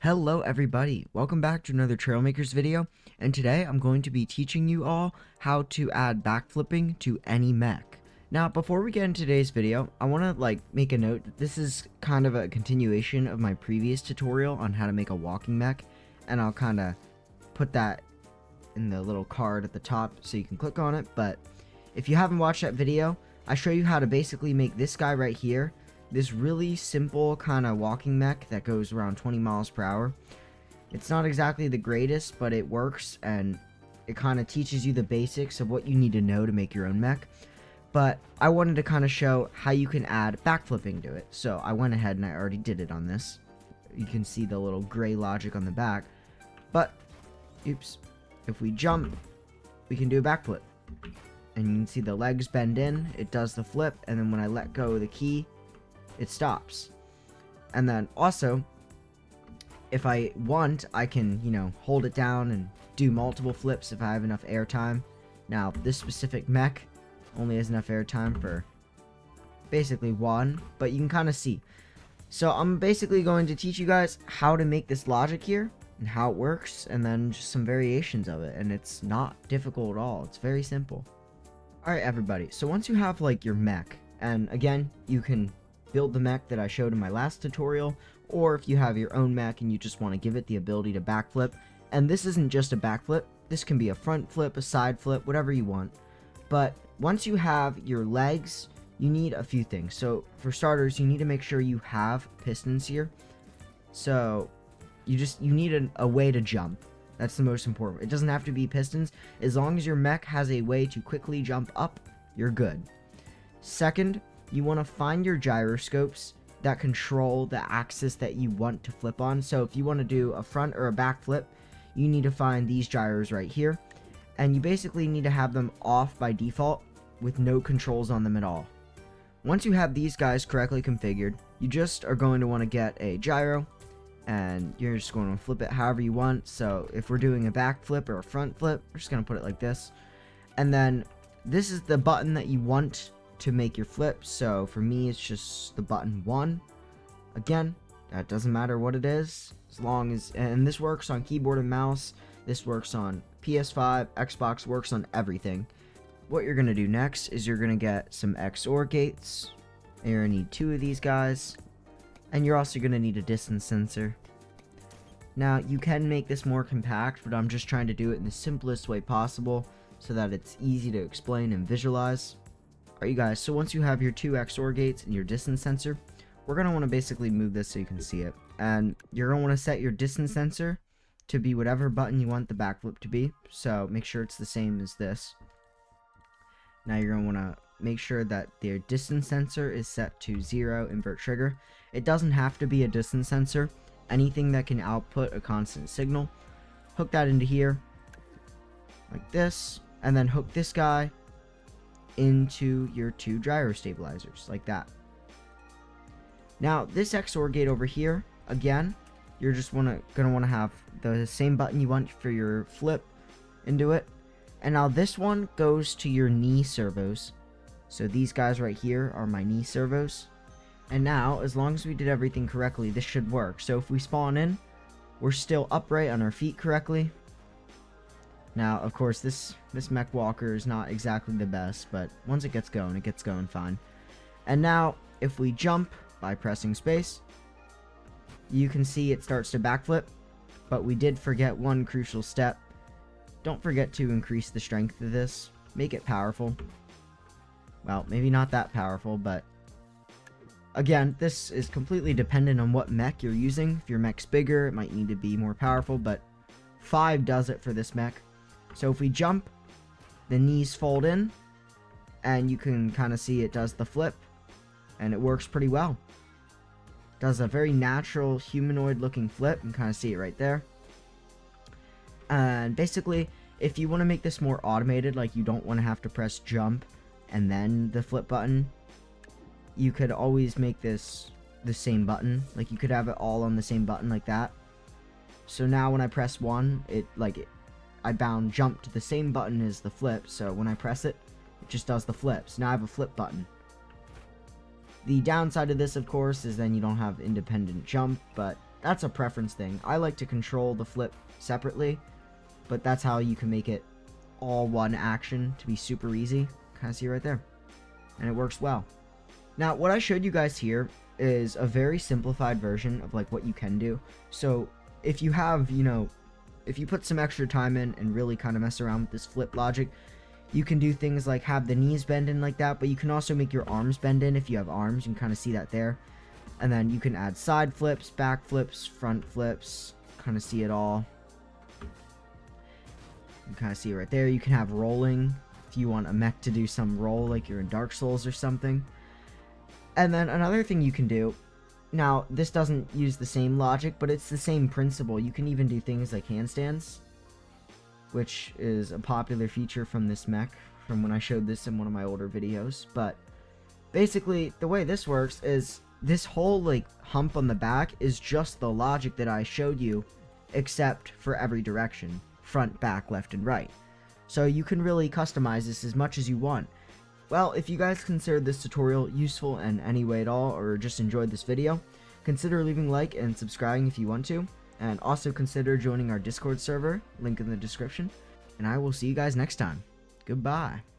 Hello everybody, welcome back to another Trailmakers video, and today I'm going to be teaching you all how to add backflipping to any mech. Now before we get into today's video, I want to make a note that this is kind of a continuation of my previous tutorial on how to make a walking mech, and I'll kind of put that in the little card at the top so you can click on it. But if you haven't watched that video, I show you how to basically make this guy right here this really simple kind of walking mech that goes around 20 miles per hour. It's not exactly the greatest, but it works, and it kind of teaches you the basics of what you need to know to make your own mech. But I wanted to kind of show how you can add backflipping to it. So I went ahead and I already did it on this. You can see the little gray logic on the back. But, oops, if we jump, we can do a backflip. And you can see the legs bend in, it does the flip, and then when I let go of the key, it stops. And then also, if I want, I can, hold it down and do multiple flips if I have enough air time. Now, this specific mech only has enough air time for basically one, but you can kind of see. So I'm basically going to teach you guys how to make this logic here and how it works, and then just some variations of it. And it's not difficult at all. It's very simple. Alright everybody, so once you have your mech, and again, you can build the mech that I showed in my last tutorial, or if you have your own mech and you just want to give it the ability to backflip. And this isn't just a backflip, this can be a front flip, a side flip, whatever you want. But once you have your legs, you need a few things. So for starters, you need to make sure you have pistons here. So you need a way to jump. That's the most important. It doesn't have to be pistons. As long as your mech has a way to quickly jump up, you're good. Second, you want to find your gyroscopes that control the axis that you want to flip on. So if you want to do a front or a back flip, you need to find these gyros right here. And you basically need to have them off by default with no controls on them at all. Once you have these guys correctly configured, you just are going to want to get a gyro, and you're just going to flip it however you want. So if we're doing a back flip or a front flip, we're just going to put it like this. And then this is the button that you want to make your flip. So for me, it's just the button 1. Again, that doesn't matter what it is, as long as, and this works on keyboard and mouse, this works on PS5, Xbox, works on everything. What you're going to do next is you're going to get some XOR gates, and you're going to need 2 of these guys, and you're also going to need a distance sensor. Now, you can make this more compact, but I'm just trying to do it in the simplest way possible so that it's easy to explain and visualize. Alright you guys, so once you have your 2 XOR gates and your distance sensor, we're going to want to basically move this so you can see it. And you're going to want to set your distance sensor to be whatever button you want the backflip to be. So make sure it's the same as this. Now you're going to want to make sure that their distance sensor is set to 0, invert trigger. It doesn't have to be a distance sensor. Anything that can output a constant signal. Hook that into here, like this, and then hook this guy into your 2 gyro stabilizers, like that. Now this XOR gate over here, again, you're just gonna want to have the same button you want for your flip into it. And now this one goes to your knee servos. So these guys right here are my knee servos. And now, as long as we did everything correctly, this should work. So if we spawn in, we're still upright on our feet correctly. Now, of course, this mech walker is not exactly the best, but once it gets going fine. And now, if we jump by pressing space, you can see it starts to backflip, but we did forget one crucial step. Don't forget to increase the strength of this. Make it powerful. Well, maybe not that powerful, but again, this is completely dependent on what mech you're using. If your mech's bigger, it might need to be more powerful, but 5 does it for this mech. So if we jump, the knees fold in, and you can kind of see it does the flip, and it works pretty well. Does a very natural humanoid looking flip. You can kind of see it right there. And basically, if you want to make this more automated, like you don't want to have to press jump and then the flip button, you could always make this the same button. Like you could have it all on the same button like that. So now when I press 1, I bound jump to the same button as the flip, so when I press it, it just does the flips. Now I have a flip button. The downside of this, of course, is then you don't have independent jump, but that's a preference thing. I like to control the flip separately, but that's how you can make it all one action to be super easy. Kind of see right there. And it works well. Now, what I showed you guys here is a very simplified version of like what you can do. So if you have, if you put some extra time in and really kind of mess around with this flip logic, you can do things like have the knees bend in like that, but you can also make your arms bend in if you have arms. You can kind of see that there. And then you can add side flips, back flips, front flips, kind of see it all. You kind of see it right there. You can have rolling if you want a mech to do some roll like you're in Dark Souls or something. And then another thing you can do, now this doesn't use the same logic, but it's the same principle. You can even do things like handstands, which is a popular feature from this mech from when I showed this in one of my older videos. But basically the way this works is this whole like hump on the back is just the logic that I showed you, except for every direction, front, back, left, and right. So you can really customize this as much as you want. Well, if you guys considered this tutorial useful in any way at all, or just enjoyed this video, consider leaving a like and subscribing if you want to, and also consider joining our Discord server, link in the description, and I will see you guys next time. Goodbye.